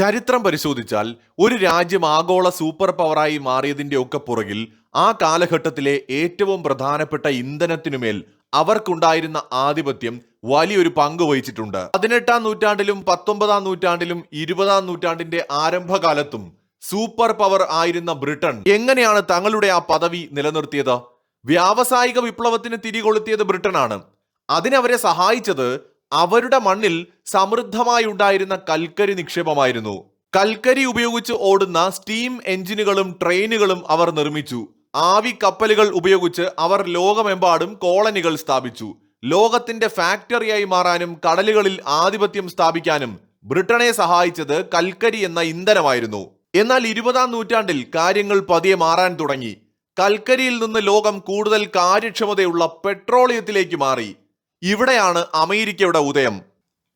ചരിത്രം പരിശോധിച്ചാൽ ഒരു രാജ്യം ആഗോള സൂപ്പർ പവറായി മാറിയതിന്റെ ഒക്കെ പുറകിൽ ആ കാലഘട്ടത്തിലെ ഏറ്റവും പ്രധാനപ്പെട്ട ഇന്ധനത്തിനുമേൽ അവർക്കുണ്ടായിരുന്ന ആധിപത്യം വലിയൊരു പങ്ക് വഹിച്ചിട്ടുണ്ട്. 18-ാം നൂറ്റാണ്ടിലും 19-ാം നൂറ്റാണ്ടിലും 20-ാം നൂറ്റാണ്ടിന്റെ ആരംഭകാലത്തും സൂപ്പർ പവർ ആയിരുന്ന ബ്രിട്ടൻ എങ്ങനെയാണ് തങ്ങളുടെ ആ പദവി നിലനിർത്തിയത്? വ്യാവസായിക വിപ്ലവത്തിന് തിരികൊളുത്തിയത് ബ്രിട്ടനാണ്. അതിനവരെ സഹായിച്ചത് അവരുടെ മണ്ണിൽ സമൃദ്ധമായി ഉണ്ടായിരുന്ന കൽക്കരി നിക്ഷേപമായിരുന്നു. കൽക്കരി ഉപയോഗിച്ച് ഓടുന്ന സ്റ്റീം എഞ്ചിനുകളും ട്രെയിനുകളും അവർ നിർമ്മിച്ചു. ആവി കപ്പലുകൾ ഉപയോഗിച്ച് അവർ ലോകമെമ്പാടും കോളനികൾ സ്ഥാപിച്ചു. ലോകത്തിന്റെ ഫാക്ടറിയായി മാറാനും കടലുകളിൽ ആധിപത്യം സ്ഥാപിക്കാനും ബ്രിട്ടനെ സഹായിച്ചത് കൽക്കരി എന്ന ഇന്ധനമായിരുന്നു. എന്നാൽ 20-ാം നൂറ്റാണ്ടിൽ കാര്യങ്ങൾ പതിയെ മാറാൻ തുടങ്ങി. കൽക്കരിയിൽ നിന്ന് ലോകം കൂടുതൽ കാര്യക്ഷമതയുള്ള പെട്രോളിയത്തിലേക്ക് മാറി. ഇവിടെയാണ് അമേരിക്കയുടെ ഉദയം.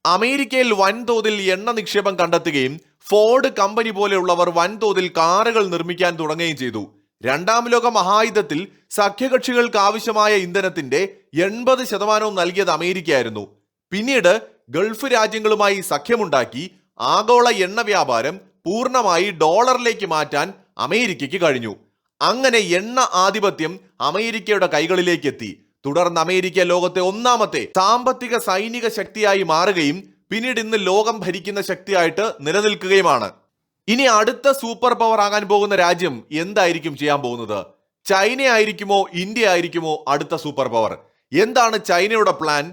അമേരിക്കയിൽ വൻതോതിൽ എണ്ണ നിക്ഷേപം കണ്ടെത്തുകയും ഫോർഡ് കമ്പനി പോലെയുള്ളവർ വൻതോതിൽ കാറുകൾ നിർമ്മിക്കാൻ തുടങ്ങുകയും ചെയ്തു. 2-ാം ലോക മഹായുദ്ധത്തിൽ സഖ്യകക്ഷികൾക്ക് ആവശ്യമായ ഇന്ധനത്തിന്റെ 80% നൽകിയത് അമേരിക്കയായിരുന്നു. പിന്നീട് ഗൾഫ് രാജ്യങ്ങളുമായി സഖ്യമുണ്ടാക്കി ആഗോള എണ്ണ വ്യാപാരം പൂർണ്ണമായി ഡോളറിലേക്ക് മാറ്റാൻ അമേരിക്കയ്ക്ക് കഴിഞ്ഞു. അങ്ങനെ എണ്ണ ആധിപത്യം അമേരിക്കയുടെ കൈകളിലേക്ക് എത്തി. തുടർന്ന് അമേരിക്ക ലോകത്തെ ഒന്നാമത്തെ സാമ്പത്തിക സൈനിക ശക്തിയായി മാറുകയും പിന്നീട് ഇന്ന് ലോകം ഭരിക്കുന്ന ശക്തിയായിട്ട് നിലനിൽക്കുകയുമാണ്. ഇനി അടുത്ത സൂപ്പർ പവർ ആകാൻ പോകുന്ന രാജ്യം എന്തായിരിക്കും ചെയ്യാൻ പോകുന്നത്? ചൈന ആയിരിക്കുമോ ഇന്ത്യ ആയിരിക്കുമോ അടുത്ത സൂപ്പർ പവർ? എന്താണ് ചൈനയുടെ പ്ലാൻ?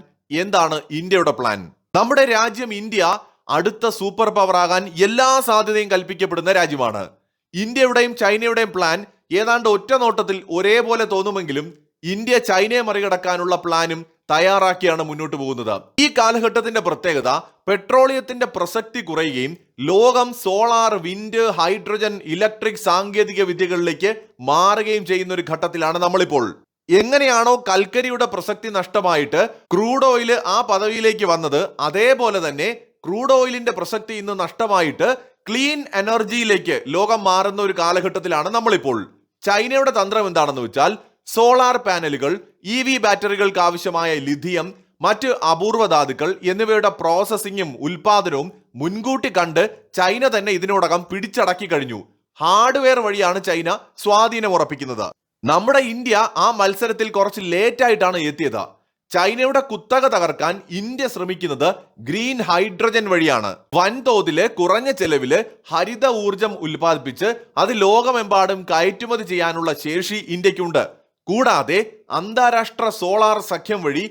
എന്താണ് ഇന്ത്യയുടെ പ്ലാൻ? നമ്മുടെ രാജ്യം ഇന്ത്യ അടുത്ത സൂപ്പർ പവർ ആകാൻ എല്ലാ സാധ്യതയും കൽപ്പിക്കപ്പെടുന്ന രാജ്യമാണ്. ഇന്ത്യയുടെയും ചൈനയുടെയും പ്ലാൻ ഏതാണ്ട് ഒറ്റ നോട്ടത്തിൽ ഒരേപോലെ തോന്നുമെങ്കിലും ഇന്ത്യ ചൈനയെ മറികടക്കാനുള്ള പ്ലാനും തയ്യാറാക്കിയാണ് മുന്നോട്ട് പോകുന്നത്. ഈ കാലഘട്ടത്തിന്റെ പ്രത്യേകത പെട്രോളിയത്തിന്റെ പ്രസക്തി കുറയുകയും ലോകം സോളാർ, വിൻഡ്, ഹൈഡ്രജൻ, ഇലക്ട്രിക് സാങ്കേതിക വിദ്യകളിലേക്ക് മാറുകയും ചെയ്യുന്ന ഒരു ഘട്ടത്തിലാണ് നമ്മളിപ്പോൾ. എങ്ങനെയാണോ കൽക്കരിയുടെ പ്രസക്തി നഷ്ടമായിട്ട് ക്രൂഡ് ഓയിൽ ആ പദവിയിലേക്ക് വന്നത്, അതേപോലെ തന്നെ ക്രൂഡ് ഓയിലിന്റെ പ്രസക്തി ഇന്ന് നഷ്ടമായിട്ട് ക്ലീൻ എനർജിയിലേക്ക് ലോകം മാറുന്ന ഒരു കാലഘട്ടത്തിലാണ് നമ്മളിപ്പോൾ. ചൈനയുടെ തന്ത്രം എന്താണെന്ന് വെച്ചാൽ സോളാർ പാനലുകൾ, EV ബാറ്ററികൾക്ക് ആവശ്യമായ ലിഥിയം, മറ്റ് അപൂർവ ധാതുക്കൾ എന്നിവയുടെ പ്രോസസ്സിങ്ങും ഉൽപാദനവും മുൻകൂട്ടി കണ്ട് ചൈന തന്നെ ഇതിനോടകം പിടിച്ചടക്കി കഴിഞ്ഞു. ഹാർഡ്വെയർ വഴിയാണ് ചൈന സ്വാധീനം ഉറപ്പിക്കുന്നത്. നമ്മുടെ ഇന്ത്യ ആ മത്സരത്തിൽ കുറച്ച് ലേറ്റ് ആയിട്ടാണ് എത്തിയത്. ചൈനയുടെ കുത്തക തകർക്കാൻ ഇന്ത്യ ശ്രമിക്കുന്നത് ഗ്രീൻ ഹൈഡ്രജൻ വഴിയാണ്. വൻതോതില് കുറഞ്ഞ ചെലവില് ഹരിത ഊർജം ഉൽപ്പാദിപ്പിച്ച് അത് ലോകമെമ്പാടും കയറ്റുമതി ചെയ്യാനുള്ള ശേഷി ഇന്ത്യക്കുണ്ട്. കൂടാതെ അന്താരാഷ്ട്ര സോളാർ സഖ്യം വഴി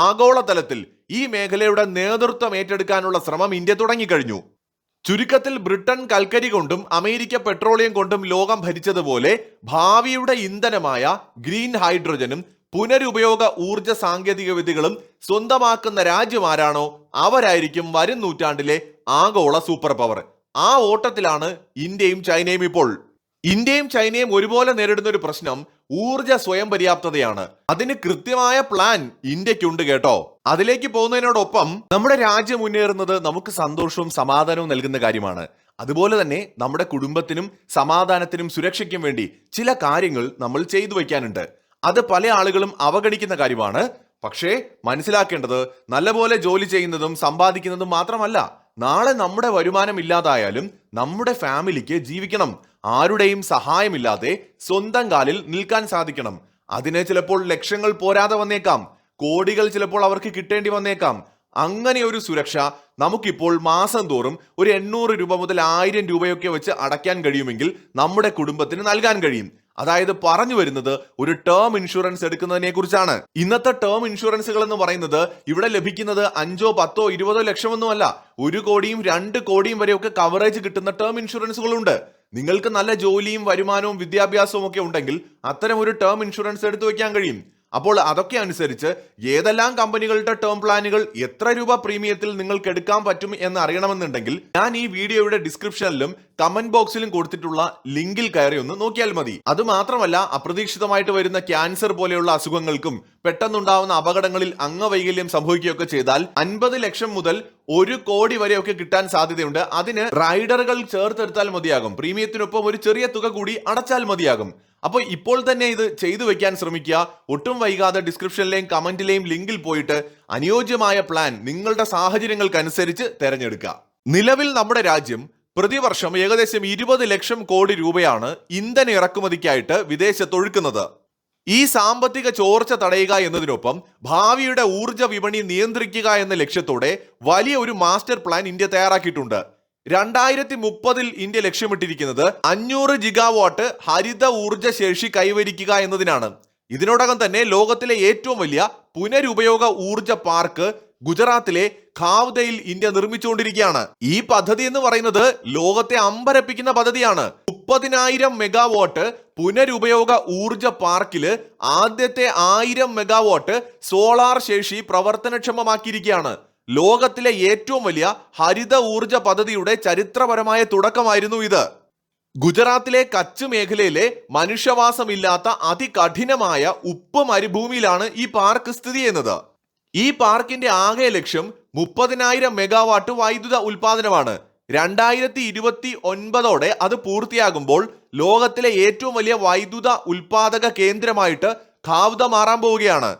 ആഗോളതലത്തിൽ ഈ മേഖലയുടെ നേതൃത്വം ഏറ്റെടുക്കാനുള്ള ശ്രമം ഇന്ത്യ തുടങ്ങിക്കഴിഞ്ഞു. ചുരുക്കത്തിൽ ബ്രിട്ടൻ കൽക്കരി കൊണ്ടും അമേരിക്ക പെട്രോളിയം കൊണ്ടും ലോകം ഭരിച്ചതുപോലെ ഭാവിയുടെ ഇന്ധനമായ ഗ്രീൻ ഹൈഡ്രജനും പുനരുപയോഗ ഊർജ സാങ്കേതിക വിദ്യകളും സ്വന്തമാക്കുന്ന രാജ്യം ആരാണോ അവരായിരിക്കും വരും നൂറ്റാണ്ടിലെ ആഗോള സൂപ്പർ പവർ. ആ ഓട്ടത്തിലാണ് ഇന്ത്യയും ചൈനയും ഇപ്പോൾ. ഇന്ത്യയും ചൈനയും ഒരുപോലെ നേരിടുന്ന ഒരു പ്രശ്നം ഊർജ സ്വയം പര്യാപ്തതയാണ്. അതിന് കൃത്യമായ പ്ലാൻ ഇന്ത്യക്കുണ്ട് കേട്ടോ. അതിലേക്ക് പോകുന്നതിനോടൊപ്പം നമ്മുടെ രാജ്യം മുന്നേറുന്നത് നമുക്ക് സന്തോഷവും സമാധാനവും നൽകുന്ന കാര്യമാണ്. അതുപോലെ തന്നെ നമ്മുടെ കുടുംബത്തിനും സമാധാനത്തിനും സുരക്ഷയ്ക്കും വേണ്ടി ചില കാര്യങ്ങൾ നമ്മൾ ചെയ്തു വയ്ക്കാനുണ്ട്. അത് പല ആളുകളും അവഗണിക്കുന്ന കാര്യമാണ്. പക്ഷേ മനസ്സിലാക്കേണ്ടത് നല്ലപോലെ ജോലി ചെയ്യുന്നതും സമ്പാദിക്കുന്നതും മാത്രമല്ല, നാളെ നമ്മുടെ വരുമാനം ഇല്ലാതായാലും നമ്മുടെ ഫാമിലിക്ക് ജീവിക്കണം. ആരുടെയും സഹായമില്ലാതെ സ്വന്തം കാലിൽ നിൽക്കാൻ സാധിക്കണം. അതിന് ചിലപ്പോൾ ലക്ഷങ്ങൾ പോരാതെ വന്നേക്കാം, കോടികൾ ചിലപ്പോൾ അവർക്ക് കിട്ടേണ്ടി വന്നേക്കാം. അങ്ങനെ ഒരു സുരക്ഷ നമുക്കിപ്പോൾ മാസം തോറും ഒരു 800 രൂപ മുതൽ 1000 രൂപയൊക്കെ വെച്ച് അടയ്ക്കാൻ കഴിയുമെങ്കിൽ നമ്മുടെ കുടുംബത്തിന് നൽകാൻ കഴിയും. അതായത് പറഞ്ഞു വരുന്നത് ഒരു ടേം ഇൻഷുറൻസ് എടുക്കുന്നതിനെ കുറിച്ചാണ്. ഇന്നത്തെ ടേം ഇൻഷുറൻസുകൾ എന്ന് പറയുന്നത് ഇവിടെ ലഭിക്കുന്നത് 5, 10, 20 ലക്ഷമൊന്നുമല്ല, 1 കോടിയും 2 കോടിയും വരെയൊക്കെ കവറേജ് കിട്ടുന്ന ടേം ഇൻഷുറൻസുകളുണ്ട്. നിങ്ങൾക്ക് നല്ല ജോലിയും വരുമാനവും വിദ്യാഭ്യാസവും ഒക്കെ ഉണ്ടെങ്കിൽ അത്തരം ഒരു ടേം ഇൻഷുറൻസ് എടുത്തു വെക്കാൻ കഴിയും. അപ്പോൾ അതൊക്കെ അനുസരിച്ച് ഏതെല്ലാം കമ്പനികളുടെ ടേം പ്ലാനുകൾ എത്ര രൂപ പ്രീമിയത്തിൽ നിങ്ങൾക്ക് എടുക്കാൻ പറ്റും എന്ന് അറിയണമെന്നുണ്ടെങ്കിൽ ഞാൻ ഈ വീഡിയോയുടെ ഡിസ്ക്രിപ്ഷനിലും കമന്റ് ബോക്സിലും കൊടുത്തിട്ടുള്ള ലിങ്കിൽ കയറി ഒന്ന് നോക്കിയാൽ മതി. അത് മാത്രമല്ല, അപ്രതീക്ഷിതമായിട്ട് വരുന്ന ക്യാൻസർ പോലെയുള്ള അസുഖങ്ങൾക്കും പെട്ടെന്നുണ്ടാവുന്ന അപകടങ്ങളിൽ അംഗവൈകല്യം സംഭവിക്കുകയൊക്കെ ചെയ്താൽ 50 ലക്ഷം മുതൽ 1 കോടി വരെയൊക്കെ കിട്ടാൻ സാധ്യതയുണ്ട്. അതിന് റൈഡറുകൾ ചേർത്തെടുത്താൽ മതിയാകും. പ്രീമിയത്തിനൊപ്പം ഒരു ചെറിയ തുക കൂടി അടച്ചാൽ മതിയാകും. അപ്പോൾ ഇപ്പോൾ തന്നെ ഇത് ചെയ്തു വെക്കാൻ ശ്രമിക്കുക. ഒട്ടും വൈകാതെ ഡിസ്ക്രിപ്ഷനിലെയും കമന്റിലെയും ലിങ്കിൽ പോയിട്ട് അനുയോജ്യമായ പ്ലാൻ നിങ്ങളുടെ സാഹചര്യങ്ങൾക്കനുസരിച്ച് തിരഞ്ഞെടുക്കുക. നിലവിൽ നമ്മുടെ രാജ്യം പ്രതിവർഷം ഏകദേശം 20 ലക്ഷം കോടി രൂപയാണ് ഇന്ധന ഇറക്കുമതിക്കായിട്ട് വിദേശത്തൊഴുക്കുന്നത്. ഈ സാമ്പത്തിക ചോർച്ച തടയുക എന്നതിനൊപ്പം ഭാവിയുടെ ഊർജ വിപണി നിയന്ത്രിക്കുക എന്ന ലക്ഷ്യത്തോടെ വലിയ ഒരു മാസ്റ്റർ പ്ലാൻ ഇന്ത്യ തയ്യാറാക്കിയിട്ടുണ്ട്. 2030 ഇന്ത്യ ലക്ഷ്യമിട്ടിരിക്കുന്നത് 500 ജിഗാവാട്ട് ഹരിത ഊർജ ശേഷി കൈവരിക്കുക എന്നതിനാണ്. ഇതിനോടകം തന്നെ ലോകത്തിലെ ഏറ്റവും വലിയ പുനരുപയോഗ ഊർജ പാർക്ക് ഗുജറാത്തിലെ ഖാവ്ദയിൽ ഇന്ത്യ നിർമ്മിച്ചുകൊണ്ടിരിക്കുകയാണ്. ഈ പദ്ധതി എന്ന് പറയുന്നത് ലോകത്തെ അമ്പരപ്പിക്കുന്ന പദ്ധതിയാണ്. 30,000 മെഗാവാട്ട് പുനരുപയോഗ ഊർജ പാർക്കില് ആദ്യത്തെ 1000 മെഗാവാട്ട് സോളാർ ശേഷി പ്രവർത്തനക്ഷമമാക്കിയിരിക്കുകയാണ്. ലോകത്തിലെ ഏറ്റവും വലിയ ഹരിത ഊർജ പദ്ധതിയുടെ ചരിത്രപരമായ തുടക്കമായിരുന്നു ഇത്. ഗുജറാത്തിലെ കച്ച് മേഖലയിലെ മനുഷ്യവാസമില്ലാത്ത അതികഠിനമായ ഉപ്പ് മരുഭൂമിയിലാണ് ഈ പാർക്ക് സ്ഥിതി ചെയ്യുന്നത്. ഈ പാർക്കിന്റെ ആകെ ലക്ഷ്യം 30,000 മെഗാവാട്ട് വൈദ്യുത ഉൽപാദനമാണ്. 2029 അത് പൂർത്തിയാകുമ്പോൾ ലോകത്തിലെ ഏറ്റവും വലിയ വൈദ്യുത ഉൽപാദക കേന്ദ്രമായിട്ട് ഖാവ്ദ മാറാൻ പോവുകയാണ്.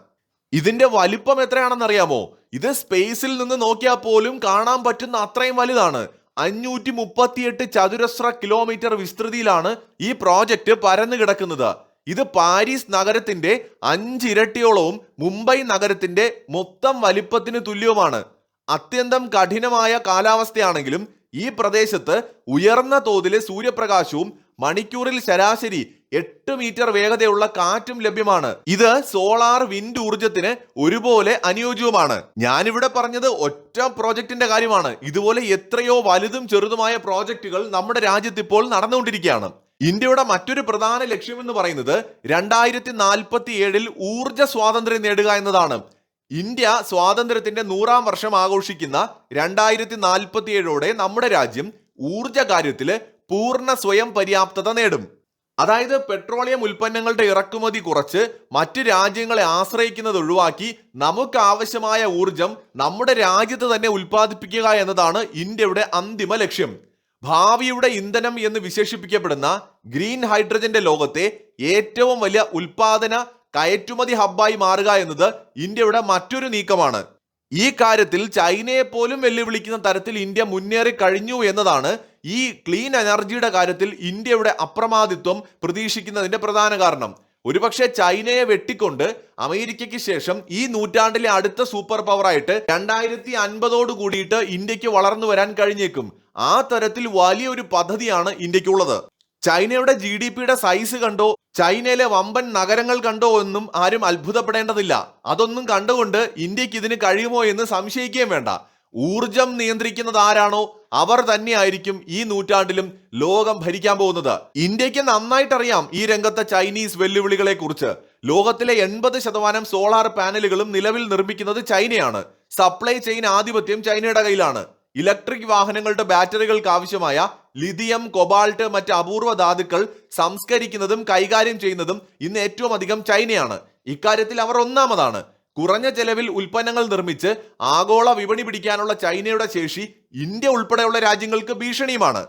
ഇതിന്റെ വലിപ്പം എത്രയാണെന്നറിയാമോ? ഇത് സ്പേസിൽ നിന്ന് നോക്കിയാൽ പോലും കാണാൻ പറ്റുന്ന അത്രയും വലുതാണ്. 538 ചതുരശ്ര കിലോമീറ്റർ വിസ്തൃതിയിലാണ് ഈ പ്രോജക്റ്റ് പരന്നു കിടക്കുന്നത്. ഇത് പാരീസ് നഗരത്തിന്റെ 5 ഇരട്ടിയോളവും മുംബൈ നഗരത്തിന്റെ മൊത്തം വലിപ്പത്തിന് തുല്യവുമാണ്. അത്യന്തം കഠിനമായ കാലാവസ്ഥയാണെങ്കിലും ഈ പ്രദേശത്ത് ഉയർന്ന തോതിലെ സൂര്യപ്രകാശവും മണിക്കൂറിൽ ശരാശരി 8 മീറ്റർ വേഗതയുള്ള കാറ്റും ലഭ്യമാണ്. ഇത് സോളാർ വിൻഡ് ഊർജത്തിന് ഒരുപോലെ അനുയോജ്യവുമാണ്. ഞാനിവിടെ പറഞ്ഞത് ഒറ്റ പ്രോജക്റ്റിന്റെ കാര്യമാണ്. ഇതുപോലെ എത്രയോ വലുതും ചെറുതുമായ പ്രോജക്റ്റുകൾ നമ്മുടെ രാജ്യത്ത് ഇപ്പോൾ നടന്നുകൊണ്ടിരിക്കുകയാണ്. ഇന്ത്യയുടെ മറ്റൊരു പ്രധാന ലക്ഷ്യം എന്ന് പറയുന്നത് 2047 ഊർജ സ്വാതന്ത്ര്യം നേടുക എന്നതാണ്. ഇന്ത്യ സ്വാതന്ത്ര്യത്തിന്റെ 100ാം വർഷം ആഘോഷിക്കുന്ന 2047 നമ്മുടെ രാജ്യം ഊർജ കാര്യത്തില് പൂർണ്ണ സ്വയം പര്യാപ്തത നേടും. അതായത് പെട്രോളിയം ഉൽപ്പന്നങ്ങളുടെ ഇറക്കുമതി കുറച്ച് മറ്റ് രാജ്യങ്ങളെ ആശ്രയിക്കുന്നത് ഒഴിവാക്കി നമുക്ക് ആവശ്യമായ ഊർജം നമ്മുടെ രാജ്യത്ത് തന്നെ ഉൽപ്പാദിപ്പിക്കുക എന്നതാണ് ഇന്ത്യയുടെ അന്തിമ ലക്ഷ്യം. ഭാവിയുടെ ഇന്ധനം എന്ന് വിശേഷിപ്പിക്കപ്പെടുന്ന ഗ്രീൻ ഹൈഡ്രജന്റെ ലോകത്തെ ഏറ്റവും വലിയ ഉൽപാദന കയറ്റുമതി ഹബ്ബായി മാറുക എന്നത് ഇന്ത്യയുടെ മറ്റൊരു നീക്കമാണ്. ഈ കാര്യത്തിൽ ചൈനയെ പോലും വെല്ലുവിളിക്കുന്ന തരത്തിൽ ഇന്ത്യ മുന്നേറി കഴിഞ്ഞു എന്നതാണ് ഈ ക്ലീൻ എനർജിയുടെ കാര്യത്തിൽ ഇന്ത്യയുടെ അപ്രമാദിത്വം പ്രതീക്ഷിക്കുന്നതിന്റെ പ്രധാന കാരണം. ഒരുപക്ഷെ ചൈനയെ വെട്ടിക്കൊണ്ട് അമേരിക്കയ്ക്ക് ശേഷം ഈ നൂറ്റാണ്ടിലെ അടുത്ത സൂപ്പർ പവറായിട്ട് 2050 കൂടിയിട്ട് ഇന്ത്യക്ക് വളർന്നു വരാൻ കഴിഞ്ഞേക്കും. ആ തരത്തിൽ വലിയൊരു പദ്ധതിയാണ് ഇന്ത്യക്കുള്ളത്. ചൈനയുടെ GDPയുടെ സൈസ് കണ്ടോ ചൈനയിലെ വമ്പൻ നഗരങ്ങൾ കണ്ടോ എന്നും ആരും അത്ഭുതപ്പെടേണ്ടതില്ല. അതൊന്നും കണ്ടുകൊണ്ട് ഇന്ത്യക്ക് ഇതിന് കഴിയുമോ എന്ന് സംശയിക്കുകയും വേണ്ട. ഊർജം നിയന്ത്രിക്കുന്നത് ആരാണോ അവർ തന്നെയായിരിക്കും ഈ നൂറ്റാണ്ടിലും ലോകം ഭരിക്കാൻ പോകുന്നത്. ഇന്ത്യക്ക് നന്നായിട്ടറിയാം ഈ രംഗത്തെ ചൈനീസ് വെല്ലുവിളികളെ കുറിച്ച്. ലോകത്തിലെ 80% സോളാർ പാനലുകളും നിലവിൽ നിർമ്മിക്കുന്നത് ചൈനയാണ്. സപ്ലൈ ചെയിൻ ആധിപത്യം ചൈനയുടെ കയ്യിലാണ്. ഇലക്ട്രിക് വാഹനങ്ങളുടെ ബാറ്ററികൾക്ക് ആവശ്യമായ ലിഥിയം, കൊബാൾട്ട്, മറ്റ് അപൂർവ ധാതുക്കൾ സംസ്കരിക്കുന്നതും കൈകാര്യം ചെയ്യുന്നതും ഇന്ന് ഏറ്റവും അധികം ചൈനയാണ്. ഇക്കാര്യത്തിൽ അവർ ഒന്നാമതാണ്. കുറഞ്ഞ ചെലവിൽ ഉൽപ്പന്നങ്ങൾ നിർമ്മിച്ച് ആഗോള വിപണി പിടിക്കാനുള്ള ചൈനയുടെ ശേഷി ഇന്ത്യ ഉൾപ്പെടെയുള്ള രാജ്യങ്ങൾക്ക് ഭീഷണിയുമാണ്.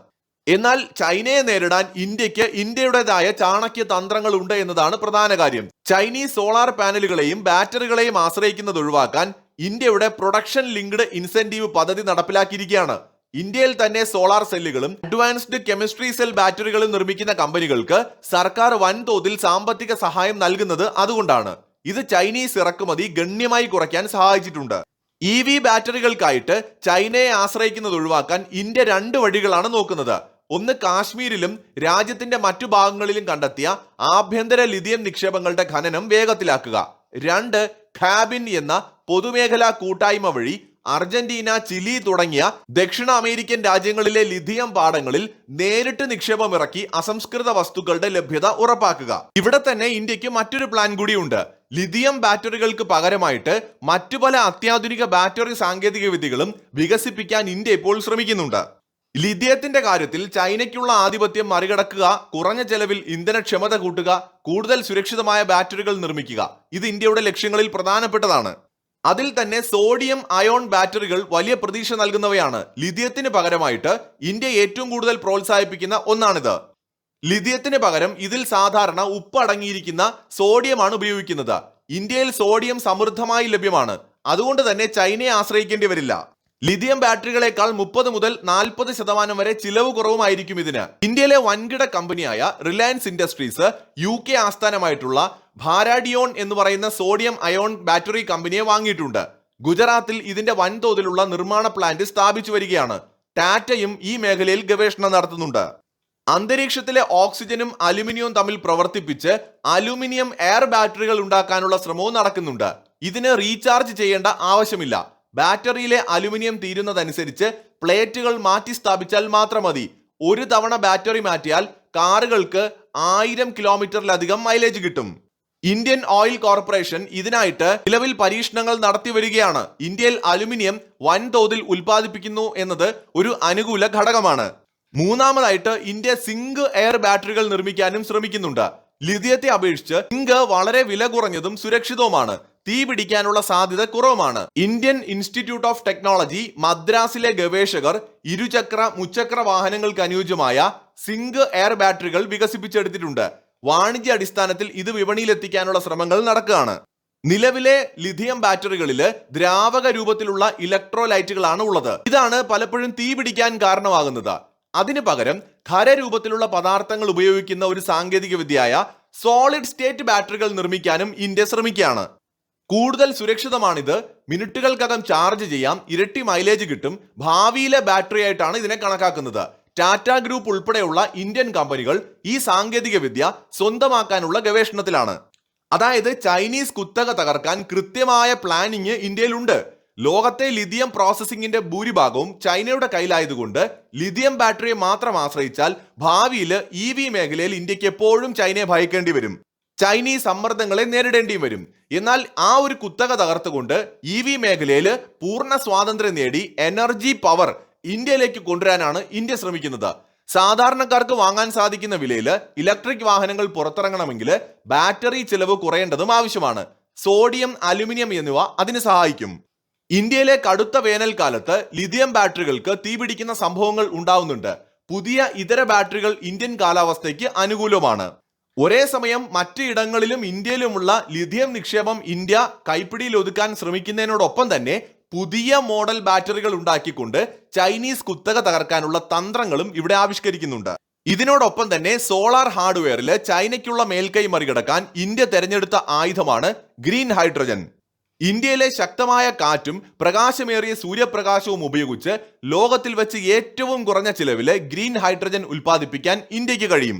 എന്നാൽ ചൈനയെ നേരിടാൻ ഇന്ത്യക്ക് ഇന്ത്യയുടേതായ ചാണക്യ തന്ത്രങ്ങൾ ഉണ്ട് എന്നതാണ് പ്രധാന കാര്യം. ചൈനീസ് സോളാർ പാനലുകളെയും ബാറ്ററികളെയും ആശ്രയിക്കുന്നത് ഒഴിവാക്കാൻ ഇന്ത്യയുടെ പ്രൊഡക്ഷൻ ലിങ്ക്ഡ് ഇൻസെന്റീവ് പദ്ധതി നടപ്പിലാക്കിയിരിക്കുകയാണ്. ഇന്ത്യയിൽ തന്നെ സോളാർ സെല്ലുകളും അഡ്വാൻസ്ഡ് കെമിസ്ട്രി സെൽ ബാറ്ററികളും നിർമ്മിക്കുന്ന കമ്പനികൾക്ക് സർക്കാർ വൻതോതിൽ സാമ്പത്തിക സഹായം നൽകുന്നത് അതുകൊണ്ടാണ്. ഇത് ചൈനീസ് ഇറക്കുമതി ഗണ്യമായി കുറയ്ക്കാൻ സഹായിച്ചിട്ടുണ്ട്. EV ബാറ്ററികൾക്കായിട്ട് ചൈനയെ ആശ്രയിക്കുന്നത് ഒഴിവാക്കാൻ ഇന്ത്യ 2 വഴികളാണ് നോക്കുന്നത്. ഒന്ന്, കാശ്മീരിലും രാജ്യത്തിന്റെ മറ്റു ഭാഗങ്ങളിലും കണ്ടെത്തിയ ആഭ്യന്തര ലിഥിയം നിക്ഷേപങ്ങളുടെ ഖനനം വേഗത്തിലാക്കുക. 2, ഖാബിൻ എന്ന പൊതുമേഖലാ കൂട്ടായ്മ വഴി അർജന്റീന, ചിലി തുടങ്ങിയ ദക്ഷിണ അമേരിക്കൻ രാജ്യങ്ങളിലെ ലിഥിയം പാടങ്ങളിൽ നേരിട്ട് നിക്ഷേപം ഇറക്കി അസംസ്കൃത വസ്തുക്കളുടെ ലഭ്യത ഉറപ്പാക്കുക. ഇവിടെ തന്നെ ഇന്ത്യക്ക് മറ്റൊരു പ്ലാൻ കൂടിയുണ്ട്. ലിഥിയം ബാറ്ററികൾക്ക് പകരമായിട്ട് മറ്റു പല അത്യാധുനിക ബാറ്ററി സാങ്കേതിക വിദ്യകളും വികസിപ്പിക്കാൻ ഇന്ത്യ ഇപ്പോൾ ശ്രമിക്കുന്നുണ്ട്. ലിഥിയത്തിന്റെ കാര്യത്തിൽ ചൈനയ്ക്കുള്ള ആധിപത്യം മറികടക്കുക, കുറഞ്ഞ ചെലവിൽ ഇന്ധനക്ഷമത കൂട്ടുക, കൂടുതൽ സുരക്ഷിതമായ ബാറ്ററികൾ നിർമ്മിക്കുക, ഇത് ഇന്ത്യയുടെ ലക്ഷ്യങ്ങളിൽ പ്രധാനപ്പെട്ടതാണ്. അതിൽ തന്നെ സോഡിയം അയോൺ ബാറ്ററികൾ വലിയ പ്രതീക്ഷ നൽകുന്നവയാണ്. ലിഥിയത്തിന് പകരമായിട്ട് ഇന്ത്യ ഏറ്റവും കൂടുതൽ പ്രോത്സാഹിപ്പിക്കുന്ന ഒന്നാണിത്. ലിഥിയത്തിന് പകരം ഇതിൽ സാധാരണ ഉപ്പ് അടങ്ങിയിരിക്കുന്ന സോഡിയമാണ് ഉപയോഗിക്കുന്നത്. ഇന്ത്യയിൽ സോഡിയം സമൃദ്ധമായി ലഭ്യമാണ്. അതുകൊണ്ട് തന്നെ ചൈനയെ ആശ്രയിക്കേണ്ടി വരില്ല. ലിഥിയം ബാറ്ററികളെക്കാൾ 30 മുതൽ 40% വരെ ചിലവ് കുറവുമായിരിക്കും ഇതിന്. ഇന്ത്യയിലെ വൻകിട കമ്പനിയായ റിലയൻസ് ഇൻഡസ്ട്രീസ് UK ആസ്ഥാനമായിട്ടുള്ള ഭാരാഡിയോൺ എന്ന് പറയുന്ന സോഡിയം അയോൺ ബാറ്ററി കമ്പനിയെ വാങ്ങിയിട്ടുണ്ട്. ഗുജറാത്തിൽ ഇതിന്റെ വൻതോതിലുള്ള നിർമ്മാണ പ്ലാന്റ് സ്ഥാപിച്ചു വരികയാണ്. ടാറ്റയും ഈ മേഖലയിൽ ഗവേഷണം നടത്തുന്നുണ്ട്. അന്തരീക്ഷത്തിലെ ഓക്സിജനും അലുമിനിയവും തമ്മിൽ പ്രവർത്തിപ്പിച്ച് അലുമിനിയം എയർ ബാറ്ററികൾ ഉണ്ടാക്കാനുള്ള ശ്രമവും നടക്കുന്നുണ്ട്. ഇതിന് റീചാർജ് ചെയ്യേണ്ട ആവശ്യമില്ല. ബാറ്ററിയിലെ അലുമിനിയം തീരുന്നതനുസരിച്ച് പ്ലേറ്റുകൾ മാറ്റി സ്ഥാപിച്ചാൽ മാത്രം മതി. ഒരു തവണ ബാറ്ററി മാറ്റിയാൽ കാറുകൾക്ക് 1000 കിലോമീറ്ററിലധികം മൈലേജ് കിട്ടും. ഇന്ത്യൻ ഓയിൽ കോർപ്പറേഷൻ ഇതിനായിട്ട് നിലവിൽ പരീക്ഷണങ്ങൾ നടത്തി വരികയാണ്. ഇന്ത്യയിൽ അലുമിനിയം വൻതോതിൽ ഉൽപ്പാദിപ്പിക്കുന്നു എന്നത് ഒരു അനുകൂല ഘടകമാണ്. മൂന്നാമതായിട്ട് ഇന്ത്യ സിങ്ക് എയർ ബാറ്ററികൾ നിർമ്മിക്കാനും ശ്രമിക്കുന്നുണ്ട്. ലിഥിയത്തെ അപേക്ഷിച്ച് സിങ്ക് വളരെ വില കുറഞ്ഞതും സുരക്ഷിതവുമാണ്. തീ പിടിക്കാനുള്ള സാധ്യത കുറവുമാണ്. ഇന്ത്യൻ ഇൻസ്റ്റിറ്റ്യൂട്ട് ഓഫ് ടെക്നോളജി മദ്രാസിലെ ഗവേഷകർ ഇരുചക്ര മുച്ചക്ര വാഹനങ്ങൾക്ക് അനുയോജ്യമായ സിങ്ക് എയർ ബാറ്ററികൾ വികസിപ്പിച്ചെടുത്തിട്ടുണ്ട്. വാണിജ്യ അടിസ്ഥാനത്തിൽ ഇത് വിപണിയിലെത്തിക്കാനുള്ള ശ്രമങ്ങൾ നടക്കുകയാണ്. നിലവിലെ ലിഥിയം ബാറ്ററികളില് ദ്രാവക രൂപത്തിലുള്ള ഇലക്ട്രോലൈറ്റുകളാണ് ഉള്ളത്. ഇതാണ് പലപ്പോഴും തീ പിടിക്കാൻ കാരണമാകുന്നത്. അതിനു പകരം ഖരരൂപത്തിലുള്ള പദാർത്ഥങ്ങൾ ഉപയോഗിക്കുന്ന ഒരു സാങ്കേതിക വിദ്യയായ സോളിഡ് സ്റ്റേറ്റ് ബാറ്ററികൾ നിർമ്മിക്കാനും ഇന്ത്യ ശ്രമിക്കുകയാണ്. കൂടുതൽ സുരക്ഷിതമാണിത്. മിനിറ്റുകൾക്കകം ചാർജ് ചെയ്യാം, ഇരട്ടി മൈലേജ് കിട്ടും. ഭാവിയിലെ ബാറ്ററി ആയിട്ടാണ് ഇതിനെ കണക്കാക്കുന്നത്. ടാറ്റ ഗ്രൂപ്പ് ഉൾപ്പെടെയുള്ള ഇന്ത്യൻ കമ്പനികൾ ഈ സാങ്കേതിക വിദ്യ സ്വന്തമാക്കാനുള്ള ഗവേഷണത്തിലാണ്. അതായത് ചൈനീസ് കുത്തക തകർക്കാൻ കൃത്യമായ പ്ലാനിങ് ഇന്ത്യയിലുണ്ട്. ലോകത്തെ ലിഥിയം പ്രോസസ്സിംഗിന്റെ ഭൂരിഭാഗവും ചൈനയുടെ കയ്യിലായതുകൊണ്ട് ലിഥിയം ബാറ്ററിയെ മാത്രം ആശ്രയിച്ചാൽ ഭാവിയിൽ EV മേഖലയിൽ ഇന്ത്യക്ക് എപ്പോഴും ചൈനയെ ഭയക്കേണ്ടി വരും. ചൈനീസ് സമ്മർദ്ദങ്ങളെ നേരിടേണ്ടിയും വരും. എന്നാൽ ആ ഒരു കുത്തക തകർത്തുകൊണ്ട് EV മേഖലയിൽ പൂർണ്ണ സ്വാതന്ത്ര്യം നേടി എനർജി പവർ ഇന്ത്യയിലേക്ക് കൊണ്ടുവരാനാണ് ഇന്ത്യ ശ്രമിക്കുന്നത്. സാധാരണക്കാർക്ക് വാങ്ങാൻ സാധിക്കുന്ന വിലയിൽ ഇലക്ട്രിക് വാഹനങ്ങൾ പുറത്തിറങ്ങണമെങ്കിൽ ബാറ്ററി ചിലവ് കുറയേണ്ടതും ആവശ്യമാണ്. സോഡിയം, അലുമിനിയം എന്നിവ അതിന് സഹായിക്കും. ഇന്ത്യയിലെ കടുത്ത വേനൽക്കാലത്ത് ലിഥിയം ബാറ്ററികൾക്ക് തീപിടിക്കുന്ന സംഭവങ്ങൾ ഉണ്ടാവുന്നുണ്ട്. പുതിയ ഇതര ബാറ്ററികൾ ഇന്ത്യൻ കാലാവസ്ഥയ്ക്ക് അനുകൂലമാണ്. ഒരേ സമയം മറ്റു ഇടങ്ങളിലും ഇന്ത്യയിലുമുള്ള ലിഥിയം നിക്ഷേപം ഇന്ത്യ കൈപ്പിടിയിൽ ഒതുക്കാൻ ശ്രമിക്കുന്നതിനോടൊപ്പം തന്നെ പുതിയ മോഡൽ ബാറ്ററികൾ ഉണ്ടാക്കിക്കൊണ്ട് ചൈനീസ് കുത്തക തകർക്കാനുള്ള തന്ത്രങ്ങളും ഇവിടെ ആവിഷ്കരിക്കുന്നുണ്ട്. ഇതിനോടൊപ്പം തന്നെ സോളാർ ഹാർഡ്വെയറിൽ ചൈനയ്ക്കുള്ള മേൽക്കൈ മറികടക്കാൻ ഇന്ത്യ തെരഞ്ഞെടുത്ത ആയുധമാണ് ഗ്രീൻ ഹൈഡ്രജൻ. ഇന്ത്യയിലെ ശക്തമായ കാറ്റും പ്രകാശമേറിയ സൂര്യപ്രകാശവും ഉപയോഗിച്ച് ലോകത്തിൽ വെച്ച് ഏറ്റവും കുറഞ്ഞ ചിലവില് ഗ്രീൻ ഹൈഡ്രജൻ ഉൽപ്പാദിപ്പിക്കാൻ ഇന്ത്യക്ക് കഴിയും.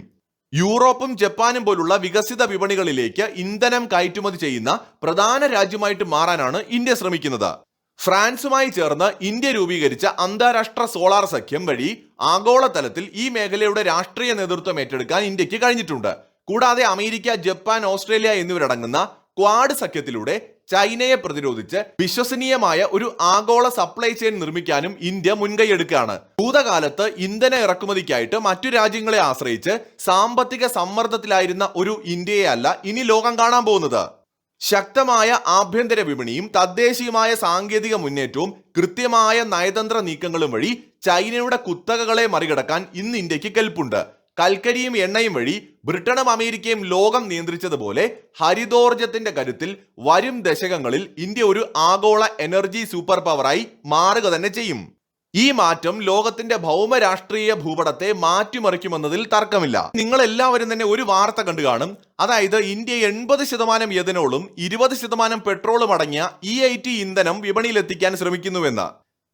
യൂറോപ്പും ജപ്പാനും പോലുള്ള വികസിത വിപണികളിലേക്ക് ഇന്ധനം കയറ്റുമതി ചെയ്യുന്ന പ്രധാന രാജ്യമായിട്ട് മാറാനാണ് ഇന്ത്യ ശ്രമിക്കുന്നത്. ഫ്രാൻസുമായി ചേർന്ന് ഇന്ത്യ രൂപീകരിച്ച അന്താരാഷ്ട്ര സോളാർ സഖ്യം വഴി ആഗോളതലത്തിൽ ഈ മേഖലയുടെ രാഷ്ട്രീയ നേതൃത്വം ഏറ്റെടുക്കാൻ ഇന്ത്യക്ക് കഴിഞ്ഞിട്ടുണ്ട്. കൂടാതെ അമേരിക്ക, ജപ്പാൻ, ഓസ്ട്രേലിയ എന്നിവരടങ്ങുന്ന ക്വാഡ് സഖ്യത്തിലൂടെ ചൈനയെ പ്രതിരോധിച്ച് വിശ്വസനീയമായ ഒരു ആഗോള സപ്ലൈ ചെയിൻ നിർമ്മിക്കാനും ഇന്ത്യ മുൻകൈയെടുക്കുകയാണ്. ഭൂതകാലത്ത് ഇന്ധന ഇറക്കുമതിക്കായിട്ട് മറ്റു രാജ്യങ്ങളെ ആശ്രയിച്ച് സാമ്പത്തിക സമ്മർദ്ദത്തിലായിരുന്ന ഒരു ഇന്ത്യയെ അല്ല ഇനി ലോകം കാണാൻ പോകുന്നത്. ശക്തമായ ആഭ്യന്തര വിപണിയും തദ്ദേശീയമായ സാങ്കേതിക മുന്നേറ്റവും കൃത്യമായ നയതന്ത്ര നീക്കങ്ങളും വഴി ചൈനയുടെ കുത്തകകളെ മറികടക്കാൻ ഇന്ന് ഇന്ത്യക്ക് കെൽപ്പുണ്ട്. കൽക്കരിയും എണ്ണയും വഴി ബ്രിട്ടനും അമേരിക്കയും ലോകം നിയന്ത്രിച്ചതുപോലെ ഹരിതോർജത്തിന്റെ കരുത്തിൽ വരും ദശകങ്ങളിൽ ഇന്ത്യ ഒരു ആഗോള എനർജി സൂപ്പർ പവറായി മാറുക തന്നെ ചെയ്യും. ഈ മാറ്റം ലോകത്തിന്റെ ഭൗമ രാഷ്ട്രീയ ഭൂപടത്തെ മാറ്റിമറിക്കുമെന്നതിൽ തർക്കമില്ല. നിങ്ങൾ എല്ലാവരും തന്നെ ഒരു വാർത്ത കണ്ടു കാണും. അതായത് ഇന്ത്യ 80% എഥനോളും 20% പെട്രോളും അടങ്ങിയ E80 ഇന്ധനം വിപണിയിലെത്തിക്കാൻ ശ്രമിക്കുന്നുവെന്ന്.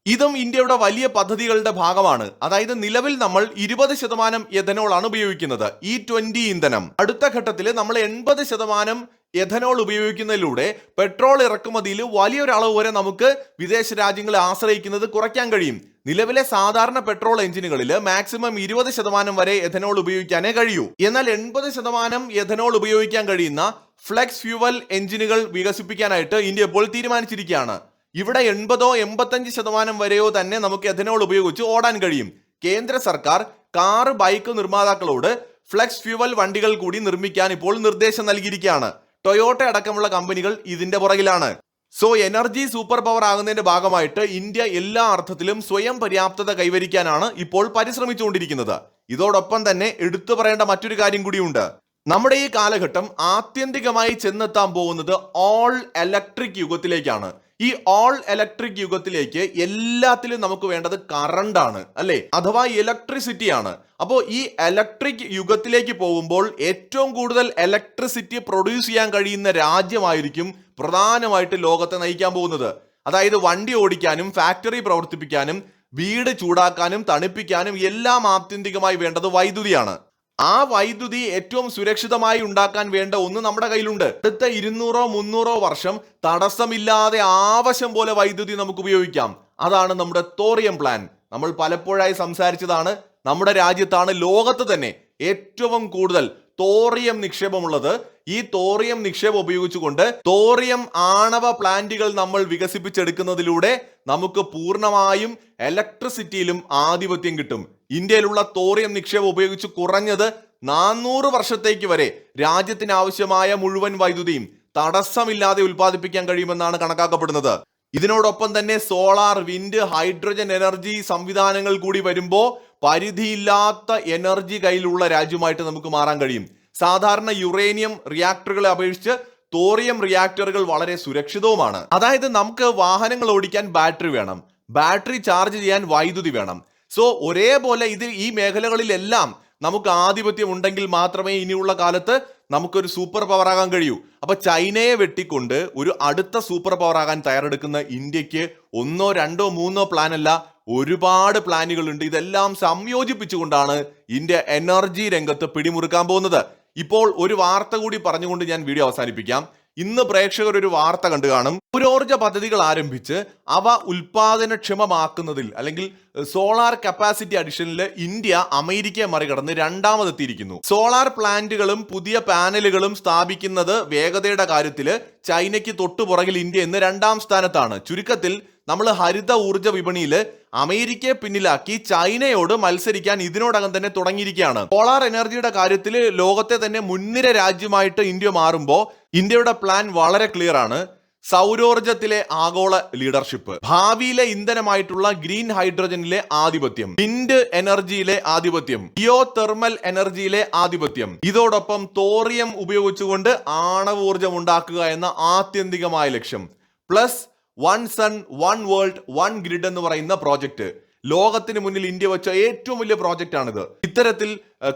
ഇതും ഇന്ത്യയുടെ വലിയ പദ്ധതികളുടെ ഭാഗമാണ്. അതായത് നിലവിൽ നമ്മൾ 20% എഥനോൾ ആണ് ഉപയോഗിക്കുന്നത്, E20 ഇന്ധനം. അടുത്ത ഘട്ടത്തിൽ നമ്മൾ 80% എഥനോൾ ഉപയോഗിക്കുന്നതിലൂടെ പെട്രോൾ ഇറക്കുമതിയിൽ വലിയൊരളവ് വരെ നമുക്ക് വിദേശ രാജ്യങ്ങളെ ആശ്രയിക്കുന്നത് കുറയ്ക്കാൻ കഴിയും. നിലവിലെ സാധാരണ പെട്രോൾ എഞ്ചിനുകളിൽ മാക്സിമം 20% വരെ എഥനോൾ ഉപയോഗിക്കാനേ കഴിയൂ. എന്നാൽ 80% എഥനോൾ ഉപയോഗിക്കാൻ കഴിയുന്ന ഫ്ലെക്സ് ഫ്യൂവൽ എഞ്ചിനുകൾ വികസിപ്പിക്കാനായിട്ട് ഇന്ത്യ ഇപ്പോൾ തീരുമാനിച്ചിരിക്കുകയാണ്. ഇവിടെ 80-85% വരെയോ തന്നെ നമുക്ക് എഥനോൾ ഉപയോഗിച്ച് ഓടാൻ കഴിയും. കേന്ദ്ര സർക്കാർ കാർ, ബൈക്ക് നിർമ്മാതാക്കളോട് ഫ്ലെക്സ് ഫ്യൂവൽ വണ്ടികൾ കൂടി നിർമ്മിക്കാൻ ഇപ്പോൾ നിർദ്ദേശം നൽകിയിരിക്കുകയാണ്. ടൊയോട്ട അടക്കമുള്ള കമ്പനികൾ ഇതിന്റെ പുറകിലാണ്. സോ എനർജി സൂപ്പർ പവർ ആകുന്നതിന്റെ ഭാഗമായിട്ട് ഇന്ത്യ എല്ലാ അർത്ഥത്തിലും സ്വയം പര്യാപ്തത കൈവരിക്കാനാണ് ഇപ്പോൾ പരിശ്രമിച്ചുകൊണ്ടിരിക്കുന്നത്. ഇതോടൊപ്പം തന്നെ എടുത്തു പറയേണ്ട മറ്റൊരു കാര്യം കൂടിയുണ്ട്. നമ്മുടെ ഈ കാലഘട്ടം ആത്യന്തികമായി ചെന്നെത്താൻ പോകുന്നത് ഓൾ ഇലക്ട്രിക് യുഗത്തിലേക്കാണ്. ഈ ഓൾ ഇലക്ട്രിക് യുഗത്തിലേക്ക് എല്ലാത്തിലും നമുക്ക് വേണ്ടത് കറണ്ട് ആണ്, അല്ലെ? അഥവാ ഇലക്ട്രിസിറ്റി ആണ്. അപ്പോൾ ഈ ഇലക്ട്രിക് യുഗത്തിലേക്ക് പോകുമ്പോൾ ഏറ്റവും കൂടുതൽ ഇലക്ട്രിസിറ്റി പ്രൊഡ്യൂസ് ചെയ്യാൻ കഴിയുന്ന രാജ്യമായിരിക്കും പ്രധാനമായിട്ട് ലോകത്തെ നയിക്കാൻ പോകുന്നത്. അതായത് വണ്ടി ഓടിക്കാനും ഫാക്ടറി പ്രവർത്തിപ്പിക്കാനും വീട് ചൂടാക്കാനും തണുപ്പിക്കാനും എല്ലാം ആത്യന്തികമായി വേണ്ടത് വൈദ്യുതിയാണ്. ആ വൈദ്യുതി ഏറ്റവും സുരക്ഷിതമായി ഉണ്ടാക്കാൻ വേണ്ട ഒന്ന് നമ്മുടെ കയ്യിലുണ്ട്. അടുത്ത 200-300 വർഷം തടസ്സമില്ലാതെ ആവശ്യം പോലെ വൈദ്യുതി നമുക്ക് ഉപയോഗിക്കാം. അതാണ് നമ്മുടെ തോറിയം പ്ലാൻ. നമ്മൾ പലപ്പോഴായി സംസാരിച്ചതാണ്. നമ്മുടെ രാജ്യത്താണ് ലോകത്ത് തന്നെ ഏറ്റവും കൂടുതൽ തോറിയം നിക്ഷേപമുള്ളത്. ഈ തോറിയം നിക്ഷേപം ഉപയോഗിച്ചുകൊണ്ട് തോറിയം ആണവ പ്ലാന്റുകൾ നമ്മൾ വികസിപ്പിച്ചെടുക്കുന്നതിലൂടെ നമുക്ക് പൂർണ്ണമായും ഇലക്ട്രിസിറ്റിയിലും ആധിപത്യം കിട്ടും. ഇന്ത്യയിലുള്ള തോറിയം നിക്ഷേപം ഉപയോഗിച്ച് കുറഞ്ഞത് 400 വർഷത്തേക്ക് വരെ രാജ്യത്തിന് ആവശ്യമായ മുഴുവൻ വൈദ്യുതിയും തടസ്സമില്ലാതെ ഉൽപ്പാദിപ്പിക്കാൻ കഴിയുമെന്നാണ് കണക്കാക്കപ്പെടുന്നത്. ഇതിനോടൊപ്പം തന്നെ സോളാർ, വിൻഡ്, ഹൈഡ്രജൻ എനർജി സംവിധാനങ്ങൾ കൂടി വരുമ്പോൾ പരിധിയില്ലാത്ത എനർജി കയ്യിലുള്ള രാജ്യമായിട്ട് നമുക്ക് മാറാൻ കഴിയും. സാധാരണ യുറേനിയം റിയാക്ടറുകളെ അപേക്ഷിച്ച് തോറിയം റിയാക്ടറുകൾ വളരെ സുരക്ഷിതവുമാണ്. അതായത് നമുക്ക് വാഹനങ്ങൾ ഓടിക്കാൻ ബാറ്ററി വേണം, ബാറ്ററി ചാർജ് ചെയ്യാൻ വൈദ്യുതി വേണം. സോ ഒരേപോലെ ഈ മേഖലകളിലെല്ലാം നമുക്ക് ആധിപത്യം ഉണ്ടെങ്കിൽ മാത്രമേ ഇനിയുള്ള കാലത്ത് നമുക്കൊരു സൂപ്പർ പവർ ആകാൻ കഴിയൂ. അപ്പൊ ചൈനയെ വെട്ടിക്കൊണ്ട് ഒരു അടുത്ത സൂപ്പർ പവർ ആകാൻ തയ്യാറെടുക്കുന്ന ഇന്ത്യക്ക് 1, 2, 3 പ്ലാൻ അല്ല, ഒരുപാട് പ്ലാനുകളുണ്ട്. ഇതെല്ലാം സംയോജിപ്പിച്ചുകൊണ്ടാണ് ഇന്ത്യ എനർജി രംഗത്ത് പിടിമുറുക്കാൻ പോകുന്നത്. ഇപ്പോൾ ഒരു വാർത്ത കൂടി പറഞ്ഞുകൊണ്ട് ഞാൻ വീഡിയോ അവസാനിപ്പിക്കാം. ഇന്ന് പ്രേക്ഷകർ ഒരു വാർത്ത കണ്ടു കാണും. സൗരോർജ്ജ പദ്ധതികൾ ആരംഭിച്ച് അവ ഉൽപാദനക്ഷമമാക്കുന്നതിൽ അല്ലെങ്കിൽ സോളാർ കപ്പാസിറ്റി അഡിഷനിൽ ഇന്ത്യ അമേരിക്കയെ മറികടന്ന് രണ്ടാമതെത്തിയിരിക്കുന്നു. സോളാർ പ്ലാന്റുകളും പുതിയ പാനലുകളും സ്ഥാപിക്കുന്നത് വേഗതയുടെ കാര്യത്തിൽ ചൈനയ്ക്ക് തൊട്ടുപുറകിൽ ഇന്ത്യ ഇന്ന് 2ാം സ്ഥാനത്താണ്. ചുരുക്കത്തിൽ നമ്മൾ ഹരിത ഊർജ്ജ വിപണിയിൽ അമേരിക്കയെ പിന്നിലാക്കി ചൈനയോട് മത്സരിക്കാൻ ഇതിനോടകം തന്നെ തുടങ്ങിയിരിക്കുകയാണ്. സോളാർ എനർജിയുടെ കാര്യത്തിൽ ലോകത്തെ തന്നെ മുൻനിര രാജ്യമായിട്ട് ഇന്ത്യ മാറുമ്പോൾ ഇന്ത്യയുടെ പ്ലാൻ വളരെ ക്ലിയർ ആണ്. സൗരോർജത്തിലെ ആഗോള ലീഡർഷിപ്പ്, ഭാവിയിലെ ഇന്ധനമായിട്ടുള്ള ഗ്രീൻ ഹൈഡ്രജനിലെ ആധിപത്യം, വിൻഡ് എനർജിയിലെ ആധിപത്യം, ജിയോ തെർമൽ എനർജിയിലെ ആധിപത്യം, ഇതോടൊപ്പം തോറിയം ഉപയോഗിച്ചുകൊണ്ട് ആണവോർജം ഉണ്ടാക്കുക എന്ന ആത്യന്തികമായ ലക്ഷ്യം, പ്ലസ് 1 സൺ 1 വേൾഡ് 1 ഗ്രിഡ് എന്ന് പറയുന്ന പ്രോജക്റ്റ്. ലോകത്തിന് മുന്നിൽ ഇന്ത്യ വെച്ച ഏറ്റവും വലിയ പ്രോജക്റ്റ് ആണിത്. ഇത്തരത്തിൽ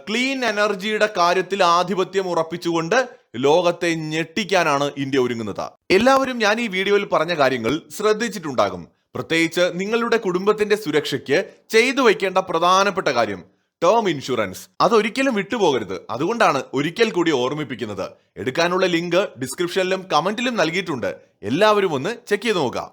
ക്ലീൻ എനർജിയുടെ കാര്യത്തിൽ ആധിപത്യം ഉറപ്പിച്ചുകൊണ്ട് ലോകത്തെ ഞെട്ടിക്കാനാണ് ഇന്ത്യ ഒരുങ്ങുന്നത്. എല്ലാവരും ഞാൻ ഈ വീഡിയോയിൽ പറഞ്ഞ കാര്യങ്ങൾ ശ്രദ്ധിച്ചിട്ടുണ്ടാകും. പ്രത്യേകിച്ച് നിങ്ങളുടെ കുടുംബത്തിന്റെ സുരക്ഷയ്ക്ക് ചെയ്തു വയ്ക്കേണ്ട പ്രധാനപ്പെട്ട കാര്യം ടേം ഇൻഷുറൻസ്. അതൊരിക്കലും വിട്ടുപോകരുത്. അതുകൊണ്ടാണ് ഒരിക്കൽ കൂടി ഓർമ്മിപ്പിക്കുന്നത്. എടുക്കാനുള്ള ലിങ്ക് ഡിസ്ക്രിപ്ഷനിലും കമന്റിലും നൽകിയിട്ടുണ്ട്. എല്ലാവരും ഒന്ന് ചെക്ക് ചെയ്ത് നോക്കുക.